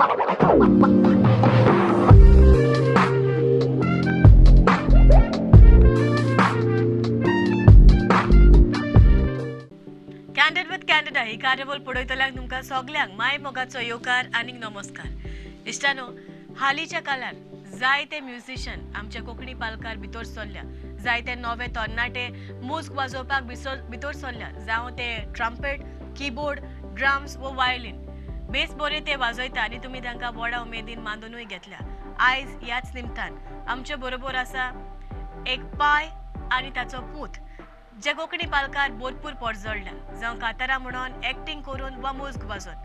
Candid with candida ही कार्यावळ पळयतल्यांक तुमकां सगल्यांक माय मोगाचो येवकार आनी नमस्कार. इश्टानो, हालींच्या काळार जायते म्युझिशियन आमच्या कोंकणी पालकार भितर सरल्या, जायते नवे तरणाटे मूज वाजोवपाक भितर सरल्या, जावं ते ट्रम्पेट, कीबोर्ड, ड्रम्स व वायलीन. बेस बरे ते वाजयता आनी तुमी तांकां व्हडा उमेदीन मांडूनय घेतल्या. आयज ह्याच निमतान आमचे बरोबर आसा एक पाय आनी ताचो पूत, जे कोंकणी पालकार भरपूर पडजडल्या, जावं कांतारा म्हणून एक्टिंग करून वा मुजग वाजोवन.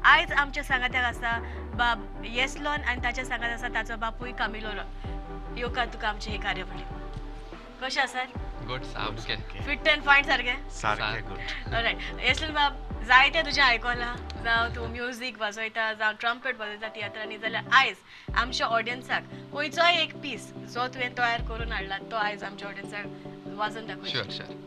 आयज आमच्या सांगात्याक आसा बाब येसलोन आनी ताच्या सांगात आसा ताचो बापूय कामिलो. येवकार तुका आमचे हे कार्यावळी. कशें आसात? गुड सामके फिट एंड फायन सारके सारके गुड. रायट. येसलोन बाब, जायते तुजें आयकलां, जावं तूं म्युजीक वाजयता, जावं ट्रम्पेट वाजयता तियात्रांनी, जाल्यार आयज आमच्या ऑडियन्साक खंयचोय एक पीस जो तुवें तयार करून हाडला तो आयज आमच्या ऑडियन्साक वाजोवन दाखय. Sure sure.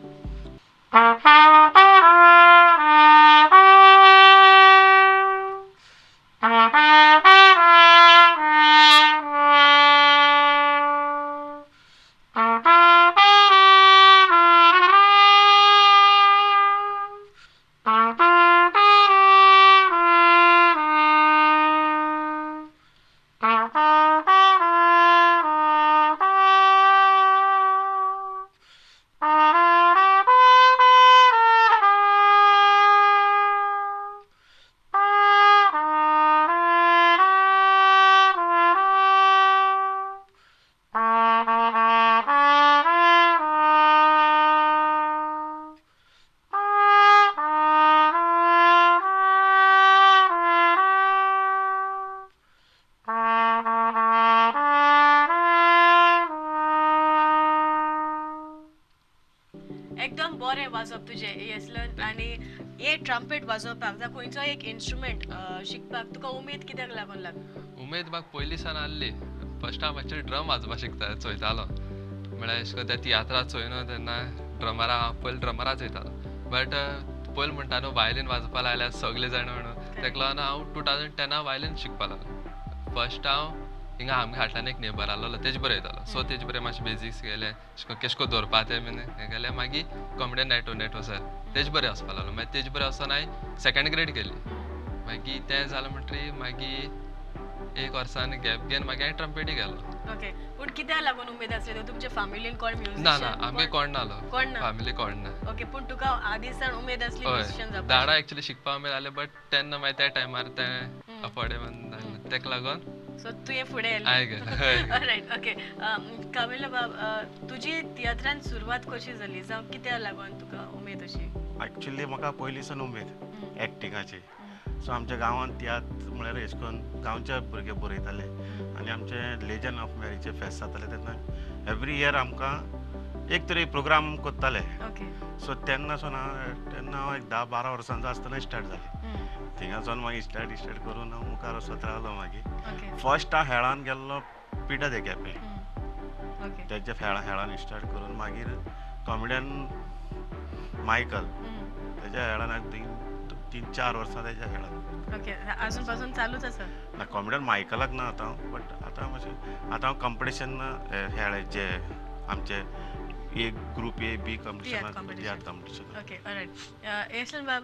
एकदम बरें वाजप तुजें येसलन. आनी हे ट्रम्पेट वाजोवपाक जावं खंयचो एक इन्स्ट्रुमेंट शिकपाक तुका उमेद कित्याक लागून लागली? उमेद म्हाका पयलीं सावन आसली. फर्स्ट हांव एक्चुअली ड्रम वाजोवपाक शिकता चोयतालो, म्हळ्यार अशें करून त्या तियात्राक चोयन तेन्ना ड्रमरा पयलीं ड्रमराच वयतालो. बट पयलीं म्हणटा न्हू वायलीन वाजोवपाक लायल्यार सगळे जाण म्हणून, ताका लागून हांव 2010 वायलीन शिकपाक लागलो. फर्स्ट हांव हिंगा आमच्या फाटल्यान एक नेबर आहलो, तेजे बरें येतालो. सो तेजे बरें मातशें बेजिक्स केलें, केश को दवरपा तें बीन हें केलें. मागीर कॉमेडियन नेटो सर तेजे बरें वचपाक लागलो. मागीर तेजे बरें वचोन हांवें सेकंड ग्रेड केली. मागीर तें जालें म्हणटरी मागीर एक वर्सान गॅप घेवन मागीर हांवें ट्रम्पेटी गेलो. ओके, पूण कित्याक लागून उमेद आसली? तुमच्या फॅमिलीन कोण म्युझिशियन? ना ना आमगे कोण नालो, कोण ना? फॅमिली कोण ना. ओके, पूण तुका आदीसान उमेद आसली म्युझिशियन हय, जावपाची? दाडा एक्चुअली शिकपा उमेद आसलें, बट तेन्ना मागीर त्या टायमार तें अफोर्डेबल नासलें, तेका लागून सो तुवें फुडें हांवें गेलें. रायट. ओके, कामिला बाब, तुजी तियात्रान सुरवात कशी जाली, जावं कित्याक लागून तुका उमेद अशी? एक्चुअली म्हाका पयलींसून उमेद एक्टिंगाची. सो आमच्या गांवांत तियात्र म्हळ्यार अशें करून गांवचे भुरगे बरयताले आनी आमचे लेजंड ऑफ मॅरीचे फेस्त जाताले तेन्ना एवरी इयर आमकां एक तरी प्रोग्राम करताले. ओके. सो तेन्नासून हांव एक 10-12 वर्सांचो आसतना स्टार्ट जालें. थिंगासून मागीर स्टार्ट करून हांव मुखार वचत रावलो. मागीर फर्स्ट हांव हेळान गेल्लो पिठा दे केपें. तेच्या हेळान स्टार्ट करून मागीर कॉमेडियन मायकल तेच्या हेळान 3-4 वर्सां तेच्या हेळान. ओके, अजून पासून चालूच आसा? ना, कॉमेडियन मायकलाक ना आतां, बट आतां मातशें आतां हांव कॉम्पिटिशन हेळे जे आमचे एक group A B competition. Okay, alright. येसलन बाब,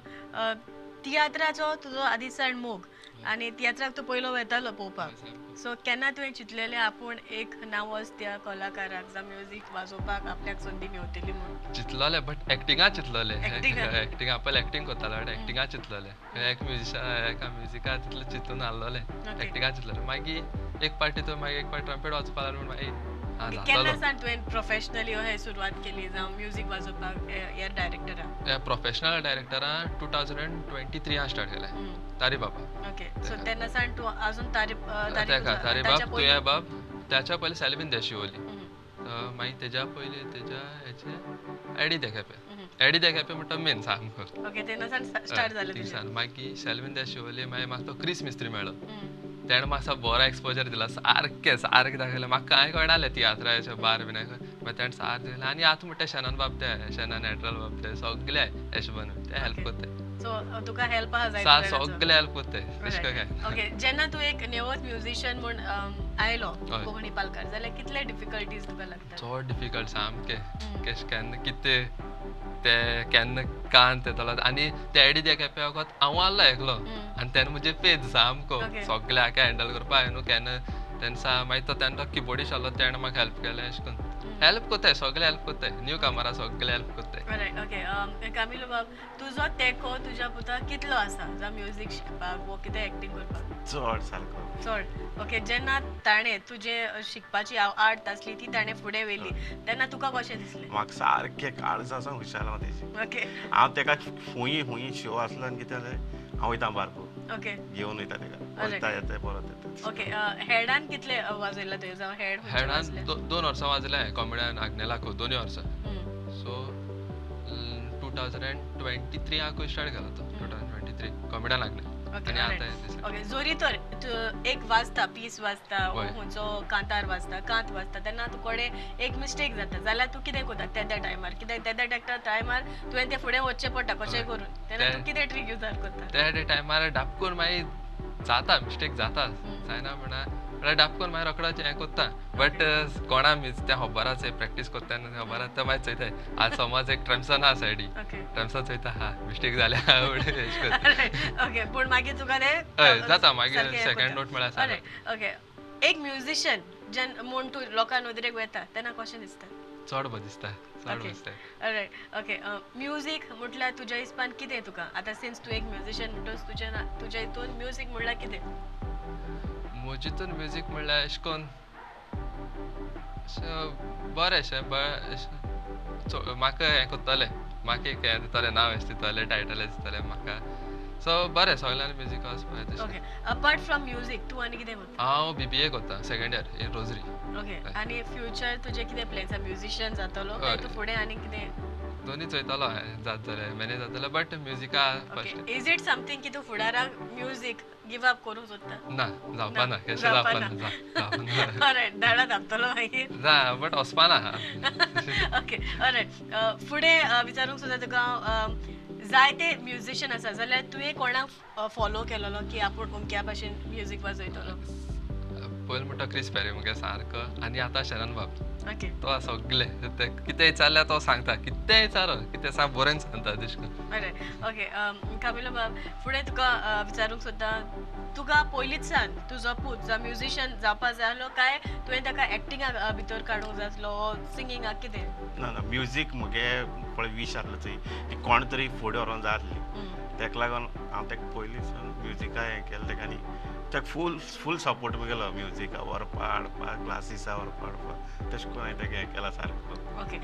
तियात्राचो तुजो आदीसान मोग आनी तियात्राक तूं पयलो वेतालो पळोवपाक. सो केन्ना तुवें चिंतलेलें आपूण एक नांवच त्या कलाकाराक जावं म्युजीक वाजोवपाक आपल्याक संदी मेळटली म्हणून? चिंतलोलें, बट एक्टिंगा चिंतलोलें. एक्टिंगा? एक्टिंगा पयलीं एक्टिंग करतालो, बट एक्टिंगा चिंतलोलें. एक म्युजिका तितलें चिंतून आसलोलें, एक्टिंगा चिंतलोलें. मागीर एक पार्टी ट्रम्पेट वाजोवपाक लागलो मागीर केन्ना सावन तुवें प्रोफेशनली हे सुरवात केली जावं म्युजीक वाजोवपाक ह्या डायरेक्टरा? प्रोफेशनल डायरेक्टरान 2023 हांव स्टार्ट केलें, तारी बाबा. ओके, सो तेन्ना सावन तूं अजून तारी बाब तुया बाब त्याच्या पयलीं सेल्वीन देशिवली. मागीर तेच्या पयलीं तेच्या हेचे एडी दे केपें म्हणटा मेन सामको. ओके, तेन्ना सावन स्टार्ट जालें. मागीर सेल्वीन देशिवली, मागीर म्हाका तो क्रिस मिस्त्री मेळ्ळो. तेणें म्हाका बरो एक्सपोजर दिला, सारकें दाखयलें. म्हाका कांय कळनासलें तियात्राचे बार बीन. मागीर तेणें सारकें दिलें. आनी आतां म्हणटा शेनन बाब ते शेनन नेट्रल बाब ते सगळे अशें बनून ते हेल्प करता. सो तुका हेल्प आहा जाय सगळे हेल्प करताय तशें काय ओके जेन्ना तू एक नेवोच म्युझिशियन म्हूण आयलो हय. कोंकणी पालकार जाल्यार कितले डिफिकल्टीज तुका लागतात चड डिफिकल्ट सामकें केश केन्ना कितें ते केन्ना कान येतलो आनी ते एडी त्या केप्या वखत हांव आसलो एकलो आनी तेन्ना म्हजे पेज सामको Okay. सगळे हाका हँडल करपा न्हू केन्ना तेन्ना मागीर तो तेन्ना किबोर्डिस्ट आसलो तेणें म्हाका हेल्प केलें अशें करून हेल्प करताय सगळे हेल्प करताय न्यू कामारा सगळे हेल्प करताय रायट ओके कामिलो बाब तुजो तेको तुज्या पुताक कितलो आसा जावं म्युझीक शिकपाक वो कितें एक्टींग करपाक चड सारको चड ओके जेन्ना ताणें तुजे शिकपाची आर्ट आसली ती ताणें फुडें व्हेली तेन्ना तुका कशें दिसलें म्हाका सारकें काळजां हुशार हांव तेजी ओके हांव तेका खूंय शो आसलो आनी कितें जालें हांव वयता बारको ओके घेवन वयता तेका Alright. वयता येता परत येता ओके हेडान कितले वाजयला तुवें जावं हेड हेडान 2 वर्सां वाजलें कॉमेडियन आग्नेलाको 2 वर्सां सो 2023 हांव स्टार्ट केलो तो 2023 कॉमेडियन आग्ने आनी आतां दिसलें ओके जोरी तर एक वाजता पीस वाजता होय. खंयचो कांतार वाजता कांत वाजता तेन्ना तुकडे एक मिस्टेक जाता जाल्यार तू कितें करता त्या टायमार कित्याक त्या टायमार तुवें तें फुडें वचचें पडटा कशें होय. करून तेन्ना तू कितें ट्रीक यूज करता त्या टायमार डाबकून मागीर जाता मिस्टेक जाता जायना म्हणल्यार डाबकून मागीर रोखडोच हें करता बट कोणा त्या खबराचें प्रॅक्टीस करता तेन्ना खबर आसता मागीर चोयताय आज समज एक ट्रम्सन आसा सायडी ओके ट्रम्सन चोयता हा मिस्टेक जाल्या अशें करून ओके पूण मागीर तुका तें हय जाता मागीर सारकें हें सेकंड करता. नोट म्हळ्यार सारकें. Alright, ओके एक म्युझिशियन जेन म्हूण तूं लोकां नदरेक वयता तेन्ना कशें दिसता चड बरें दिसता चड Okay. दिसता रायट ओके म्युजीक म्हटल्यार तुज्या हिसपान कितें तुका आतां सिन्स तूं एक म्युझिशियन म्हणटोच तुज्या हितून म्युजीक म्हणल्यार कितें म्हजेतून म्युजीक म्हणल्यार अशें करून अशें बरें अशें म्हाका हें करतलें म्हाका एक हें दितलें नांव अशें दितलें टायटल दितलें म्हाका सो बरें सगळ्यांनी म्युजीक वचपाक दिसता ओके अपार्ट फ्रॉम म्युजीक तूं आनी कितें करता हांव BBA करता second year in rosary okay आनी फ्युचर तुजें कितें प्लॅन्स आसा म्युझिशियन जातलो काय तूं फुडें आनी कितें दोनी चोयतलो जात जाल्यार मॅनेज जातलें बट म्युजिका first okay is it something की तूं फुडाराक म्युजीक गिव अप करूंक सोदता ना जावपा ना केशें जावपा जावपा ना. ना जावपा ना रायट दाडा धांपतलो मागीर जा बट वचपा ना ओके रायट फुडें विचारूंक सोदता तुका जायते म्युझिशियन आसा जाल्यार तुवें कोणाक फॉलो केलेलो की आपूण अमक्या भाशेन म्युजीक वाजयतलो पयलीं म्हणटा क्रिस पेरी मुगे सारको आनी आतां शरण बाब ओके तो सगळे ते कितें विचारल्यार तो सांगता कितें विचारो कितें सांग बरें सांगता तशें करून बरें ओके कामिलो बाब फुडें तुका विचारूंक सोदता तुका पयलींच सान तुजो पूत जो म्युझिशियन जावपा जाय आसलो काय तुवें ताका एक्टिंगाक भितर काडूंक जाय आसलो सिंगिंगाक कितें ना म्युजीक मुगे पळय विश आसलो चोय की कोण तरी फुडें व्हरोन जाय आसली तेका लागून हांव तेका पयलींसान म्युजिका हें केलें तेका आनी तेका फूल सपोर्ट मुगेलो म्युजिका व्हरपा हाडपाक क्लासीसा व्हरपा हाडपाक तशें करून हांवें तेका हें केलां सारको ओके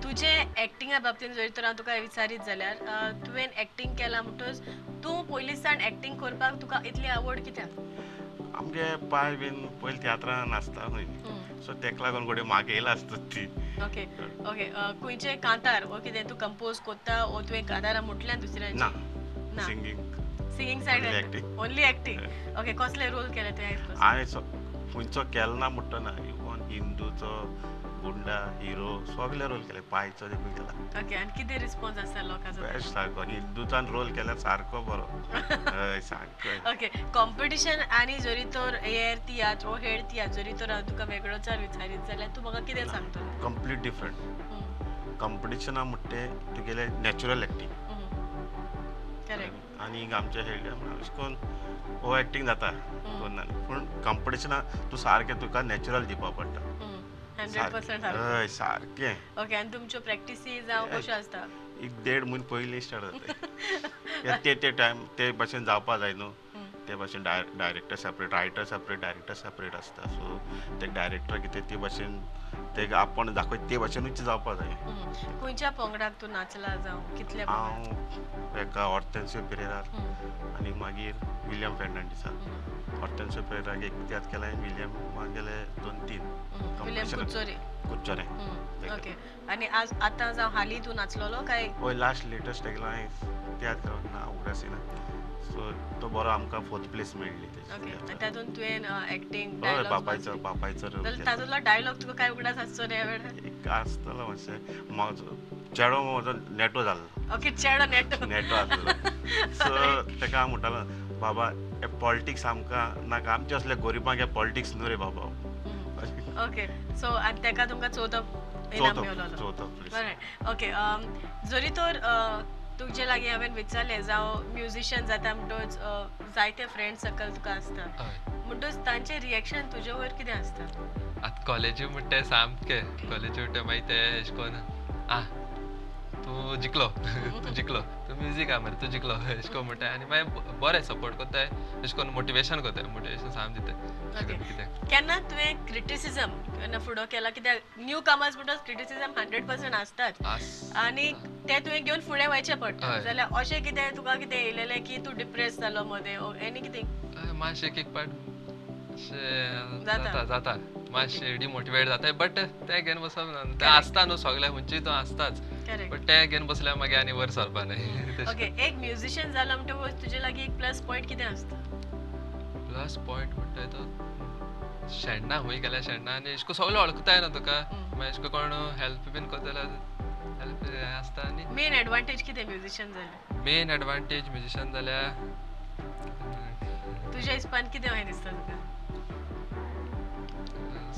तुजे एक्टिंगा बाबतींत जरी तर हांव तुका विचारीत जाल्यार तुवें एक्टिंग केलां म्हणटच तूं पयलींसान एक्टिंग करपाक तुका इतली आवड कित्याक आमगे पाय बीन पयलीं तियात्रान नाचता खंय सो तेका लागून घोडे म्हाका येयला आसता ती ओके ओके खंयचे कांतार वो कितें तूं कंपोज कोत्ता वो तुवें कांतारां म्हटल्यार दुसऱ्यांची ना singing singing said Only acting. Only acting okay कसले रोल केले तुवें हांवें खंयचो केलो ना म्हणटा ना इवन हिंदूचो गुंडा हिरो सगळे रोल केले पायचो देखून केला ओके आनी कितें रिस्पॉन्स आसता लोकांचो बेस्ट सारको हिंदूचान रोल केल्यार सारको बरो हय सारको ओके कॉम्पिटिशन आनी जरी तर एअर तियात्र वो हेड तियात्र जरी तर हांव तुका वेगळोचार विचारीत जाल्यार तूं म्हाका कितें सांगतलो कंप्लीट डिफरंट कॉम्पिटिशना म्हणटे तुगेले नॅचरल एक्टींग करेक्ट आनी आमचे हेड अशें करून ओवर एक्टींग जाता कोन्ना पूण कॉम्पिटिशना तूं सारकें तुका नॅचरल दिवपा पडटा 100% हय सारकें ओके आनी तुमच्यो प्रॅक्टिसी जावं कश्यो आसता एक 1.5 म्हयने पयलीं स्टार्ट जाता ते टायम ते भाशेन जावपा जाय न्हू ते भाशेन director separate writer separate director separate आसता सो ते डायरेक्टर कितें ते भाशेन ते आपण दाखयता ते भाशेनूच जावपा जाय खंयच्या पंगडाक तूं नाचला जावं कितल्या हांव एका हॉर्टेन्सियो पेरेरार आनी मागीर विलियम फेर्नांडीसाक हॉर्टेन्सियो पेरेराक एक तियात्र केला आनी विलियम मागेले 2-3 विलियम कुच्चोरी कुच्चोरे ओके आनी आज आतां जावं हालीं तूं नाचलोलो काय हय लास्ट लेटस्ट तेगेलो हांवें तियात्र केलो ना उगडासिना सो तो बरो आमकां 4th प्लेस मेळ्ळी ओके आनी तातूंत तुवें एक्टींग हय बापायचो रोल जाल्यार तातूंतलो डायलॉग तुका काय उगडास आसचो न्ही ह्या वेळार एक आसतलो मातशें म्हाजो चेडो म्हजो नेटो जाल्लो ओके चेडो नेटो नेटो आसलो सो ताका हांव म्हणटालो बाबा हे पॉलिटिक्स आमकां नाका आमचे असले गरिबांक हे पॉलिटिक्स न्हू रे बाबा ओके सो आनी तेका तुमकां चवथो इनाम चवथो मेळलो चवथो बरें ओके जरी तर तुजे लागीं हांवें विचारलें जावं म्युझिशियन जाता म्हणटच जायते फ्रेंड सर्कल तुका आसता म्हणटच तांचें रिएक्शन तुजे वयर कितें आसता आतां कॉलेजी म्हणटा सामकें कॉलेजी म्हणटा मागीर ते अशें करून तूं जिखलो तूं जिखलो तूं म्युजीक मरे तूं जिखलो अशें करून म्हणटाय आनी मागीर बरें सपोर्ट कोत्ताय अशें करून मोटिवेशन कोत्ताय मोटिवेशन साम दिताय कितें केन्ना तुवें क्रिटिसिजम केन्ना फुडो केला कित्याक न्यू कमर्स म्हणटच क्रिटिसिजम 100% आसतात आनी ते तुवें घेवन फुडें वयचें पडटा जाल्यार अशें कितें तुका कितें येयलेलें की तूं डिप्रेस जालो मदें एनी कितें मातशें एक पाट जाता जाता मातशें डिमोटिवेट जाताय बट ते घेवन बसप ना ते आसता न्हू सगळे खंयचीय तो आसताच बट ते घेवन बसल्यार मागीर आनी वयर सरपा न्हय ओके एक म्युझिशियन जाला म्हणटकच तुजे लागीं एक प्लस पॉयंट कितें आसता प्लस पॉयंट म्हणटाय तो शेणना हूंय गेल्यार शेणना आनी अशें करून सगळे वळखताय न्हू तुका मागीर अशें कोण हेल्प बीन करता जाल्यार हेल्प आसता आनी मेन एडवांटेज कितें म्युझिशियन जाल्यार मेन एडवांटेज म्युझिशियन जाल्यार तुज्या हिसपान कितें अशें दिसता तुका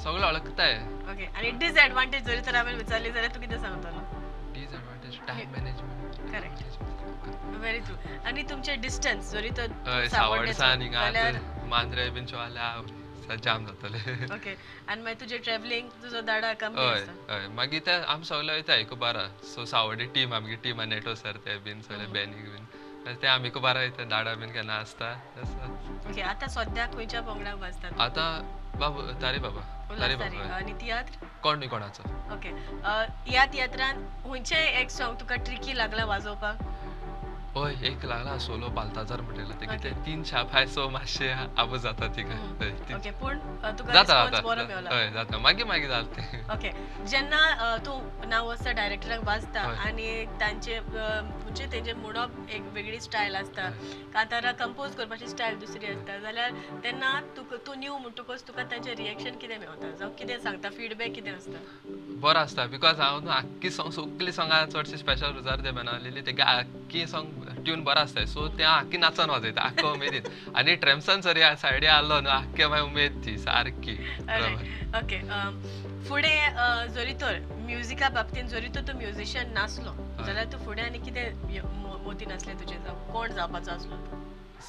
सगळे वळखताय ओके आनी डिसएडवांटेज जरी तर हांवें विचारली जाल्यार तूं कितें सांगतलो disadvantage time management correct very true आनी तुमचे डिस्टन्स जरी तर सावडसान हिंगा मांद्रे बीन जाल्यार जाम जातले ओके आनी मागीर तुजें ट्रॅव्हलिंग तुजो दाडा कमी हय आसता हय मागीर ते आमी सगळे वयता एकुबारा सो सावड्डे टीम आमगे टीम नेटो सर ते बीन सगळे बॅनीक बीन ते आमी एकुबारा वयता दाडा बीन केन्ना आसता ओके आतां सद्याक खंयच्या पंगडाक वाजतात आतां बाबा तारे बाबा आनी तियात्र कोण न्ही कोणाचो ओके ह्या तियात्रान खंयचें एक सॉंग तुका ट्रिकी लागला वाजोवपाक हय एक लागला सोलो बालताजार म्हणलेलो ते कितें 3 छाप हाय सो मातशे आबू जाता तिका ओके पूण तुका जाता रिस्पॉन्स बरो मेळला हय जाता मागीर जाता ते ओके जेन्ना तूं नांव वचता डायरेक्टराक वाजता आनी तांचे म्हणजे तेंचे म्हणप एक वेगळी स्टायल आसता कांतारा कंपोज करपाची स्टायल दुसरी आसता जाल्यार तेन्ना तूं न्यू म्हणटकच तुका तांचें रिएक्शन कितें मेळटा जावं कितें सांगता फीडबॅक कितें आसता बरो आसता बिकॉज हांव न्हू आख्खी सॉंग सगळीं सॉंगां चडशी स्पेशल रुजार ते बनावलेली तेगे आख्खी सॉंग ट्यून बरो आसता सो ते आख्खी नाचोन वाजयता आख्खो उमेदीन आनी ट्रॅम्सन सर सायडी आसलो न्हू आख्खे मागीर उमेद ती सारकी ओके फुडें जरी तर म्युजिका बाबतींत जरी तर तूं म्युझिशियन नासलो जाल्यार तूं फुडें आनी कितें मोतीन आसलें तुजें जावं कोण जावपाचो आसलो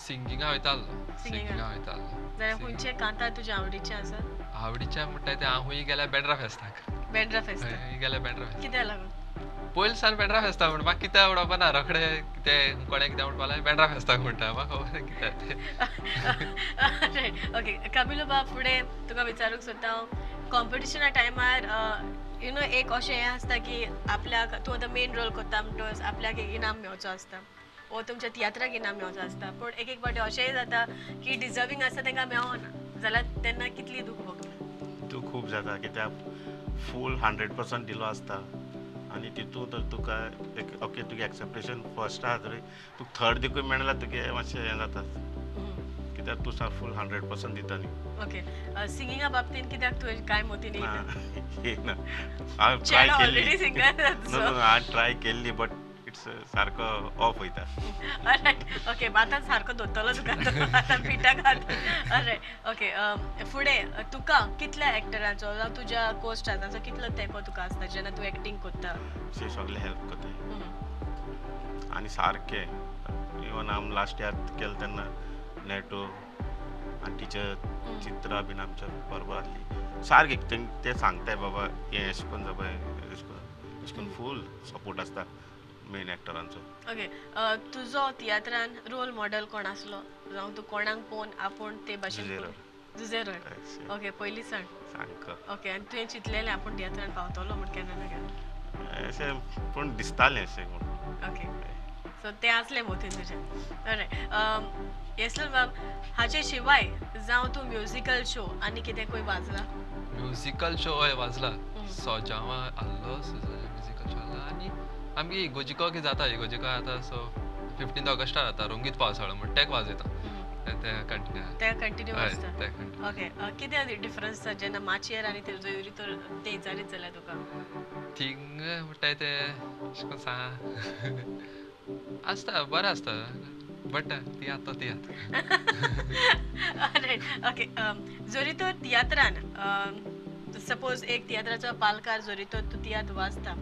सिंगिंगा वयतालो जाल्यार खंयचे कांतार तुज्या आवडीचे आसा आवडीचे म्हणटा ते हांव गेल्यार बेंड्रा फेस्ताक बेंड्रा फेस्त गेल्यार बेंड्रा फेस्त कित्याक लागून पयलीं सान बेंड्रा फेस्ताक म्हणटा म्हाका कितें आवडपा ना रोखडे कितें कोणें कितें म्हणपा लागलें बेंड्रा फेस्ताक म्हणटा म्हाका खबर कितें तें ओके कपिलो बाब फुडें तुका विचारूंक सोदता हांव कॉम्पिटिशना टायमार यू नो एक अशें हें आसता की आपल्याक तूं आतां मेन रोल करता म्हणटच आपल्याक एक इनाम मेळचो आसता वो तुमच्या तियात्राक इनाम मेळचो आसता पूण एक एक फावटी अशेंय जाता की डिजर्वींग आसता तांकां मेळना जाल्यार तेन्ना कितली दूख भोगता तूं खूब जाता कित्याक फूल 100% दिलो आसता आनी तितून तर तुका एक ओके तुगे एक्सेप्टेशन फर्स्ट आहा तरी तुका थर्ड देखूय मेळ्ळ्यार तुगे मातशें हें जाता कित्याक तूं फूल 100% दिता न्ही ओके सिंगिंगा बाबतींत कित्याक तुवें कांय मोतीन येयना हांव ट्राय ऑलरेडी सिंगर हांव ट्राय केल्ली बट इट्स सारको ऑफ वयता ओके आतां सारको दोत्तलो तुका आतां पिठाक रायट ओके फुडें तुका कितल्या एक्टरांचो जावं तुज्या को स्टारांचो कितलो तेंको तुका आसता जेन्ना तूं एक्टींग करता शी सगळे हेल्प करताय आनी सारके इवन आमी लास्ट इयर केलें तेन्ना नेटो आनी टिचर चित्रा बीन आमच्या बरोबर आसली सारकी ते सांगताय बाबा हें अशें करून जाय अशें करून फूल सपोर्ट आसता मेन एक्टरांचो ओके तुजो तियात्रान रोल मॉडेल कोण आसलो जावं तूं कोणाक पळोवन आपूण ते भाशेन जुझेरो ओके पयलीं साण ओके आनी तुवें चिंतलेलें आपूण तियात्रान पावतलो म्हण केन्ना ना केन्ना अशें पूण दिसतालें अशें म्हूण ओके सो तें आसलें मोतीन तुजें रायट येसलन बाब हाचे शिवाय जावं तूं म्युजिकल शो आनी कितें खंय वाजला म्युजिकल शो हय वाजला सोजावा आहलो म्युजिकल शो आहला आनी आमगे इगोजिको कितें जाता इगोजिको आतां सो 15 ऑगस्टार जाता रंगीत पावसाळो म्हण तेक वाजयता ते कंटिन्यू आसता ओके कितें डिफरन्स जेन्ना माचयेर आनी तेजो तर ते विचारीत जाल्यार तुका थिंग म्हणटाय ते अशें करून सांग आसता बरें आसता बट तियात्र तो तियात्र ओके जरी तो तियात्रान सपोज एक तियात्राचो पालकार जरी तो तूं तियात्र वाचता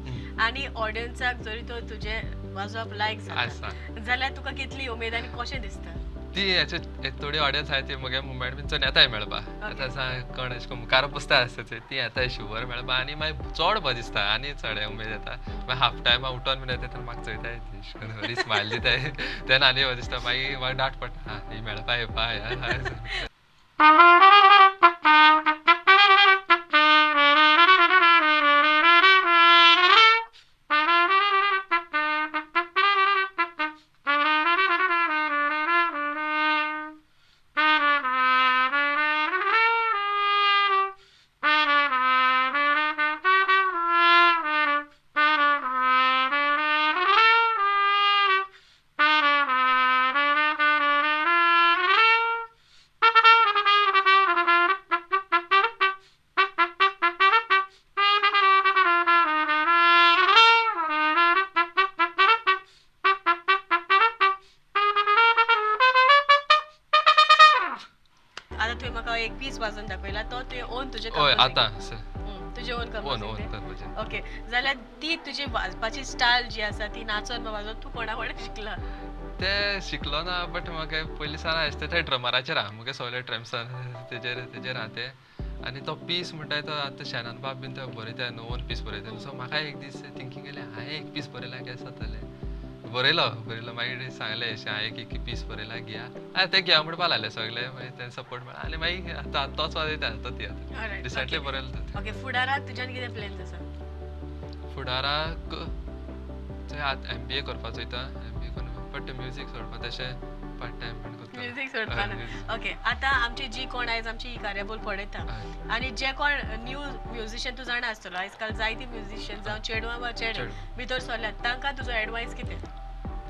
आनी ऑडियन्साक जरी तो तुजे वाजोवप लायक जाता जाल्यार तुका कितली उमेद आनी कशें दिसता ती हेचे थोडी ऑडियन्स आहाय ती मुगे मुवमेंट बीन येताय मेळपा आतां सांग कोण अशें करून मुखार बसता आसता ती येताय शुवर मेळपा आनी मागीर चड बरें दिसता आनी चड उमेद येता मागीर हाफ टायमा उठोन बीन येता तेन्ना म्हाका चोयताय ती अशें करून बरी स्मायल दिताय तेन्ना आनी बरें दिसता मागीर म्हाका डाट पडटा ही मेळपा येवपा आता तुवें म्हाका एक पीस वाजोवन दाखयला तो तुवें ओन तुजे हय composing. आतां तुजे ओन ओन ओन कंपोजिंग करपाचें ओके जाल्यार ती तुजी वाजपाची स्टायल जी आसा ती नाचोन वाजोवन तूं कोणा कडेन शिकला ते शिकलो ना बट म्हाका पयलीं सावन आसता ते ड्रमराचेर आहा मुगे सगळे ट्रॅम्सान तेजेर आहा ते आनी तो पीस म्हणटाय तो आतां शेणान बाब बीन तो बरयता न्हू ओन पीस बरयता सो म्हाका एक दीस थिंकींग येलें हांवें एक पीस बरयला केस जातलें बरयलो मागीर सांगलें अशें हांवें एक पीस बरयला घया ते घया म्हणपा लागले सगळे मागीर ते सपोर्ट मेळ्ळा आनी मागीर आतां तोच वाजयता तो तियात्र रिसंटली बरयलो ओके फुडाराक तुज्यान कितें प्लॅन्स आसा फुडाराक आतां MBA करपाचो वयता MBA करून बट म्युजीक सोडपा तशें पार्ट टायम बीन करता म्युजीक सोडपाना ओके आतां आमची जी कोण आयज आमची ही कार्यावळ पळयता आनी जे कोण न्यू म्युजिशियन तूं जाणा आसतलो आयज काल जायती म्युजिशियन जावं चेडवां वा चेडे भितर सरल्यात तांकां तुजो एडवायस कितें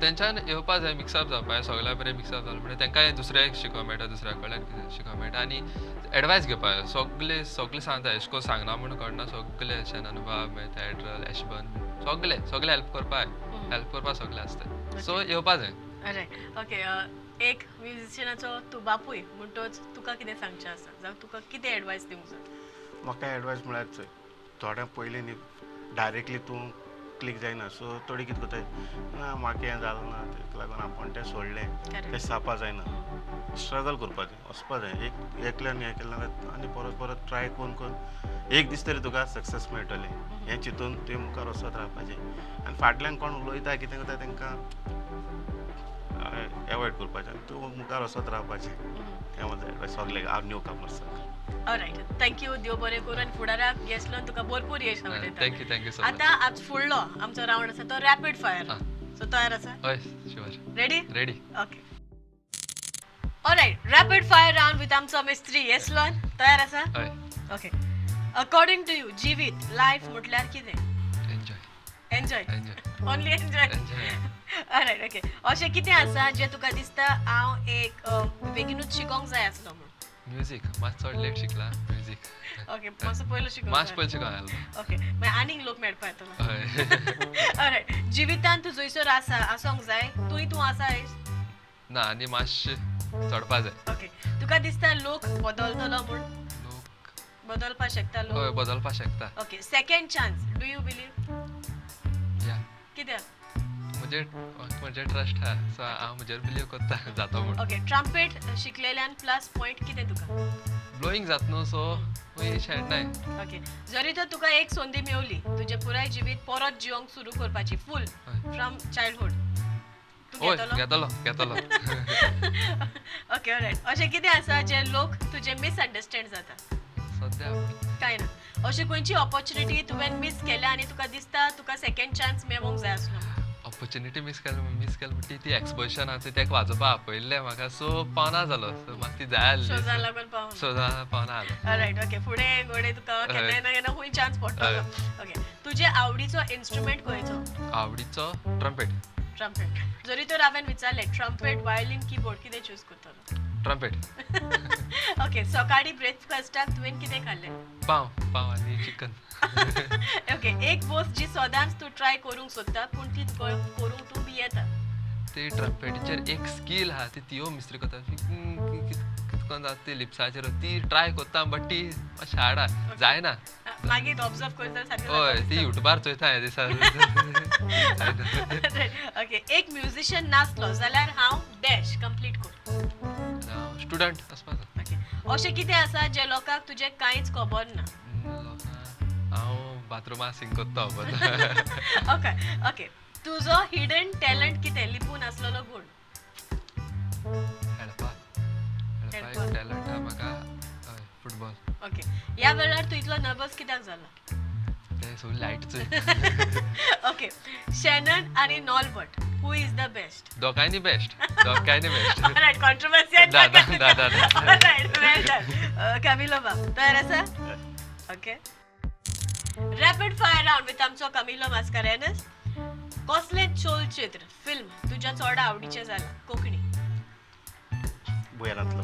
तेंच्यान येवपा जाय मिक्सअप जावपा जाय सगळ्या बरें मिक्सअप जालें म्हणल्यार तेंकांय दुसऱ्याक शिकोवंक मेळटा दुसऱ्या कडल्यान शिकोवंक मेळटा आनी एडवायस घेवपा जाय सगळे सांगता अशें करून सांगना म्हूण कळना सगळे शेनान बाब मागीर एड्रल एशबन सगळे हेल्प करपा सगळे आसता सो येवपा जाय रायट ओके एक म्युजिशियनाचो तूं बापूय म्हणटोच तुका कितें सांगचें आसा जावं तुका कितें एडवायस दिवंक जाय म्हाका एडवायस म्हळ्यार चोय थोड्या पयलीं न्ही डायरेक्टली तूं क्लिक जायना सो थोडी कितें कोताय म्हाका हें जालें ना तेका लागून आपूण तें सोडलें तें सापा जायना स्ट्रगल करपाचें वचपा जाय एकल्यान हें केलें जाल्यार आनी परत ट्राय करून एक दीस तरी तुका सक्सेस मेळटलें हें चिंतून तुवें मुखार वचत रावपाचें आनी फाटल्यान कोण उलयता कितें करता तेंकां एवॉयड करपाचें तूं मुखार वचत रावपाचें हें म्हजें एडवायस सगळ्यांक हांव न्यू कमर्साक ऑलरायट थँक्यू देव बरें करून आनी फुडाराक येसलो तुका भरपूर यश मेळटा थँक्यू सो आतां आज फुडलो आमचो रावंड आसा तो रॅपीड फायर सो तयार आसा हय sure ready ready okay all right rapid fire round with आमचो मिस्त्री येसलोन तयार आसा हय ओके अकॉर्डिंग टू यू जिवीत लायफ म्हटल्यार कितें enjoy enjoy enjoy only enjoy all right okay अशें कितें आसा जें तुका दिसता हांव एक बेगीनूच शिकोंक जाय आसलो म्हूण म्युजीक मातसो चड लेट शिकला म्युजीक ओके मातसो पयलो शिकोंक मातशें पयलीं शिकोंक लागलो ओके मागीर आनीक लोक मेळपा येतलो हय ऑलरायट जिवितान तूं जयसर आसोंक जाय तूं आसा आयज ना आनी मातशें चडपा जाय ओके तुका दिसता लोक बदलतलो म्हूण लोक बदलपाक शकता हय लोक बदलपा शकता okay second chance do you believe या कित्याक म्हणजे ट्रस्ट हा सो हांव म्हजेर बिलीव करता जाता म्हूण ओके ट्रम्पेट शिकलेल्यान प्लस पॉयंट कितें तुका ब्लोईंग जाता न्हू सो शेणनाय ओके जरी तर तुका एक संदी मेवली तुजें पुराय जिवीत परत जिवंक सुरू करपाची फूल फ्रॉम चायल्डहूड हय घेतलो ओके ऑलरायट अशें कितें आसा जे लोक तुजे मिसअंडरस्टँड जाता सद्या काय ना अशी खंयची ऑपॉर्च्युनिटी तुवें मिस केल्या आनी तुका दिसता तुका सेकंड चान्स मेळोंक जाय आसलो ऑपॉर्च्युनिटी मिस केली म्हणटी ती एक्सपोजिशन आसा तेका वाजोवपा आपयल्लें म्हाका सो पावना जालो सो म्हाका ती जाय शोजान आसली लागून पावून सो पावना जालो ऑलरायट ओके फुडें घोडे तुका केन्ना ना केन्ना खूंय चान्स पडटलो ओके तुजे आवडीचो इन्स्ट्रुमेंट खंयचो आवडीचो ट्रम्पेट ट्रम्पेट जरी तर हांवें विचारलें ट्रम्पेट वायलीन कीबोर्ड कितें चूज करतलो ट्रम्पेट. ओके, सकाळी ब्रेकफास्टाक तुवें कितें खाल्लें? पाव आनी चिकन. ओके, एक वस्त जी सदांच तूं ट्राय करूंक सोदता पूण ती करूंक तूं भियेता. ते ट्रम्पेटीचेर एक स्कील आहा ती तियो मिस्त्री करता कितकोन जाता ती लिप्साचेर ती ट्राय कोत्ता बट ती मातशी हार्ड आहा जायना. मागीर ऑब्जर्व करता सारकें हय जाता. ती युट्यूबार चोयता हे दिसा. ओके, एक म्युझिशियन नासलो जाल्यार हांव डॅश कंप्लीट कर. स्टुडंट आसपाक जाय. ओके, अशें कितें आसा जे लोकांक तुजें कांयच खबर ना? हांव बाथरुमां सिंग कोत्ता. ओके ओके, तुजो हिडन टॅलंट कितें लिपून आसलेलो गूण? खेळपाक एक टॅलंट आहा म्हाका. हय फुटबॉल. ओके, ह्या वेळार तूं इतलो नर्वस कित्याक जाला? ते सगळी लायट चोय. ओके, शॅनन आनी नॉल्बर्ट, हू इज द बेस्ट? दोगांयनी बेस्ट. ऑलराइट, कॉन्ट्रोवर्सी दा. ऑलराइट, वेल डन. कमिलो बाब तयार आसा? Okay, rapid fire round with आमचो कमिलो मास्कारेनस. कसलें चलचित्र फिल्म तुज्या चड आवडीचें जाला कोंकणी? बुयरांतलो.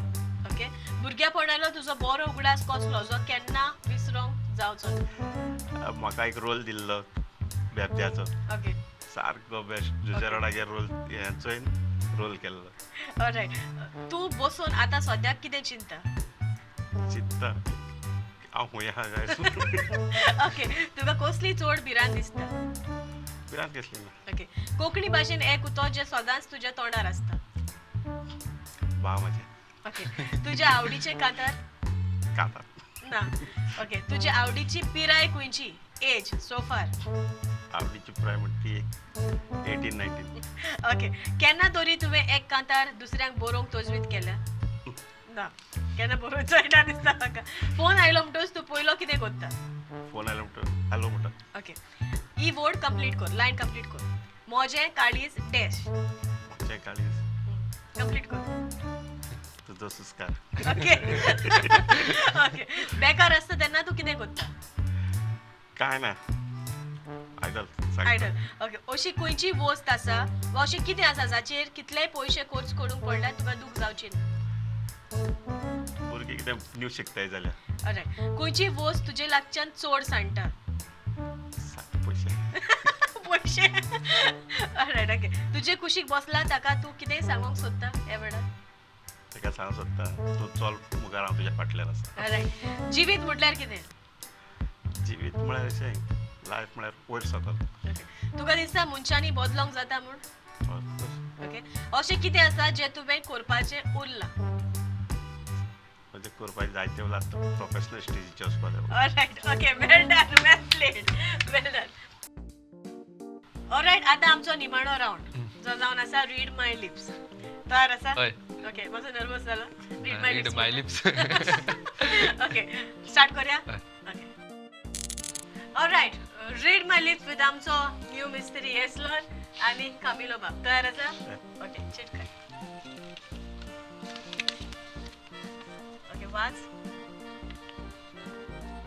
ओके, भुरग्यापणालो तुजो बरो उगडास कसलो जो केन्ना विसरोंक जावचो ना? म्हाका एक रोल दिल्लो बेबद्याचो ओके, सारको बेस्ट जुजेराडागेर रोल केल्लो. ऑलराइट, तूं बसून आतां सद्याक कितें चिंता? चिंत्ता हांव खूंय आहा काय. ओके, तुका कसली चड भिरांत दिसता? भिरांत कसली ना. ओके, कोंकणी भाशेन एक उतो जे सदांच तुज्या तोंडार आसता? भाव म्हाजे ओके, तुज्या आवडीचे कांतार? कांता. ना. ओके, तुज्या आवडीची पिराय खंयची? एज सो फार? आवडीची प्राय म्हणटी 18-19. ओके, केन्ना तरी तुवें एक कांतार दुसऱ्यांक बरोवंक तजवीज केल्या? ना, केन्ना बरोवचो येना दिसता म्हाका. फोन आयलो म्हणटच तूं पयलो कितें कोत्ता? फोन आयलो म्हणटा हॅलो म्हणटा. ओके, ही वर्ड कंप्लीट कर, लायन कंप्लीट कर. मोजे काळीज डॅश. म्हजें काळीज कंप्लीट कर. तुजो सुस्कार. ओके. ओके, बेकार आसता तेन्ना तूं कितें कोत्ता? काय ना आयडल. आयडल. ओके, अशी खंयची वस्त आसा वा अशें कितें आसा जाचेर कितलेय पयशे खर्च करूंक पडल्यार तुका दूख जावची ना? भुरगीं कितें न्यू शिकताय जाल्यार ऑलराइट, खंयची वस्त तुजे लागच्यान चड सांडटा? पयशे. पयशे. ऑलराइट, ओके, तुजे कुशीक बसला ताका तूं कितें सांगूंक सोदता ह्या वेळार? ताका सांग सोदता तूं चल मुखार हांव तुज्या फाटल्यान आसा. ऑलराइट, जिवीत म्हटल्यार कितें? जिवीत म्हळ्यार अशें लायफ म्हळ्यार वयर सकल. ओके, तुका दिसता मनशांनी बदलोंक जाता म्हूण? ओके, अशें कितें आसा जें तुवें करपाचें उरलां? म्हणजे करपाचें जायते वेळार प्रोफेशनल स्टेजीचेर वचपाक जाय. ऑलराइट, ओके, वेल डन, वेल प्लेड, वेल डन. ऑलराइट, आतां आमचो निमाणो राउंड जो जावन आसा रीड माय लिप्स. तयार आसा? हय. ओके, मातसो नर्वस जालो. रीड माय लिप्स. ओके, स्टार्ट करूया? Okay, alright, read my lips with आमचो न्यू मिस्त्री एस्लोन आनी कामिलो बाब. तयार आसा? ओके, चिट कर. ओके, वाच.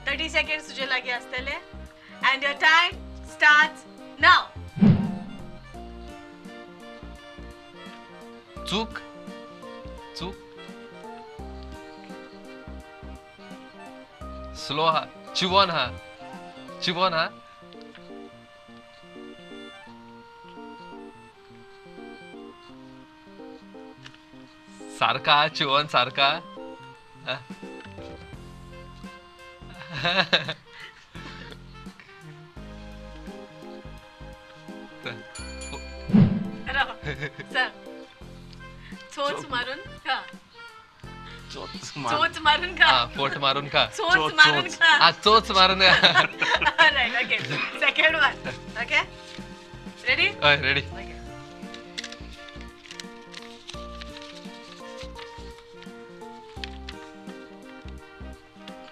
30 सेकंड्स तुजे लागीं आसतले end your time starts now. चूक स्लो हा. चिवोन हा. सारका चिवोन सारका. सर, चोच मारून खा. चोच चोच मारून खा. पोट मारून खा. चोच मारून खा. चोच मारून Alright, okay. Second one. Okay? Ready? Ready. Okay.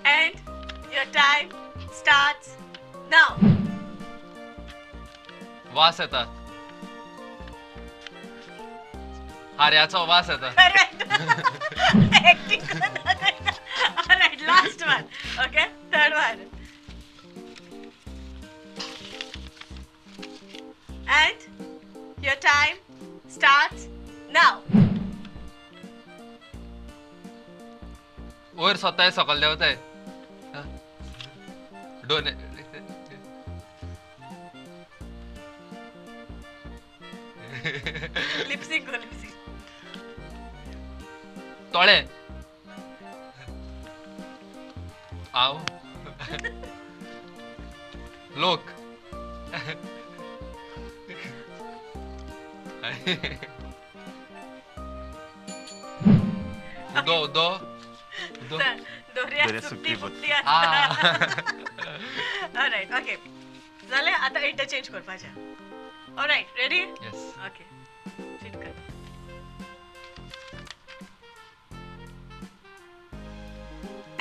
And your time starts now. वास येता. आर्याचो वास येता. Correct. Acting करता करता. Alright, last one. Okay? Third one. And your time starts now. वयर सोताय सकल देंवताय डोन लिपसिंग गो लिपसिंग. तोळे हांव लोक उदो उदो उदो दोऱ्या दोऱ्या सुट्टी सुट्टी फुट्टी आ ऑलराइट ओके जालें आतां इंटरचेंज करपाचें. Alright ready yes okay cheat कर.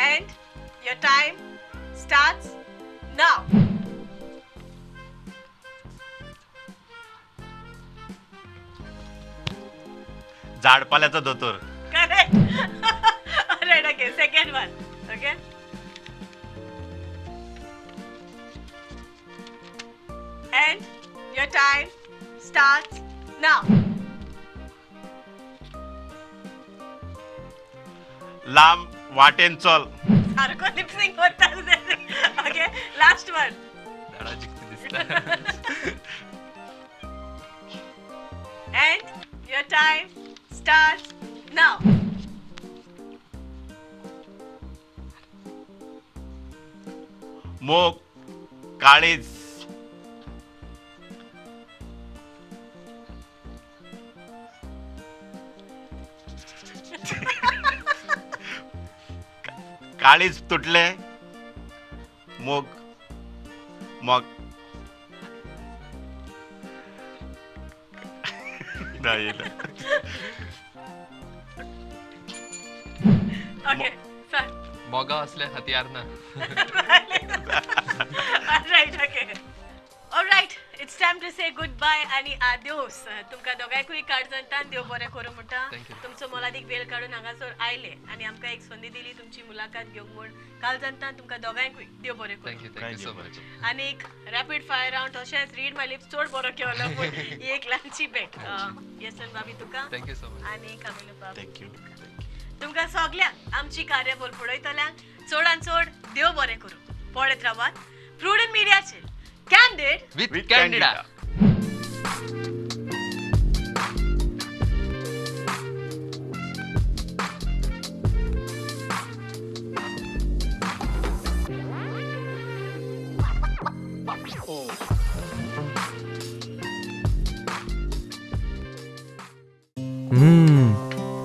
And your time starts now. झाडपाल्याचा दोतोर. Correct. Alright, okay. Second one. Okay. And your time starts now. लांब वाटेन चल. सारको लिपसिंग होता ओके लास्ट वन. धडा जिंकता दिसता And your time starts now. मोग काळीज. काळीज तुटले मोग मग नाही येत. Okay, sir. मोगा असले हथियार ना Alright, okay. Alright, it's time to say goodbye आणि adios. तुमका दोगांयकूय काळजांतान देव बरें करूं म्हणटा. Thank you. तुमचो मोलादीक वेळ काडून हांगासर आयले आणि आमकां एक संदी दिली तुमची मुलाखत घेवंक म्हूण. काळजांतान तुमका दोगांयकूय देव बरें करूं. थँक्यू सो मच आणि एक रॅपीड फायर राउंड तशेंच रीड माय लिप्स चड बरो केलो पूण ही एक ल्हानशी भेट. येसन बाबी तुका थँक्यू सो मच आणि कामिलो बाबी थँक्यू. तुमकां सगल्यांक आमची कार्यावळ पळयतल्यांक चडान चड देव बरें करूं. पळयत रावात प्रुडंट मिडियाचेर कॅन्डिड विथ कॅन्डिडा.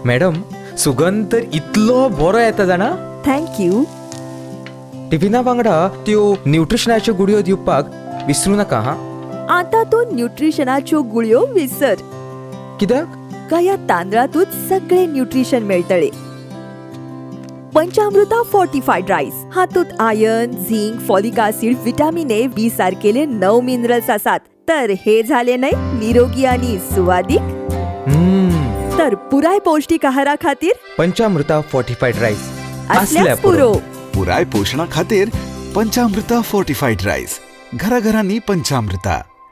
मॅडम सुगंध तर इतलो बरो येता जाणा. थँक्यू. टिफिना वांगडा त्यो न्यूट्रिशनाच्यो गुडयो दिवपाक विसरूं नाका हा. आता तू न्यूट्रिशनाच्यो गुळयो विसर. कित्याक? का या तांदळातूच सगळे न्यूट्रिशन मेळटले. पंचामृता फोर्टिफाईड राईस हातूंत iron, zinc, folic acid, vitamin A, B सारकेले 9 मिनरल्स आसात. तर हे झाले नाही निरोगी आणि सुवादीक. तर पुराय पौष्टिक आहारा खातीर पंचामृता फोर्टिफाईड राईस असल्यास पुरो. पुराय पोषणा खातीर पंचामृता फोर्टिफाईड राईस. घराघरांनी पंचामृता.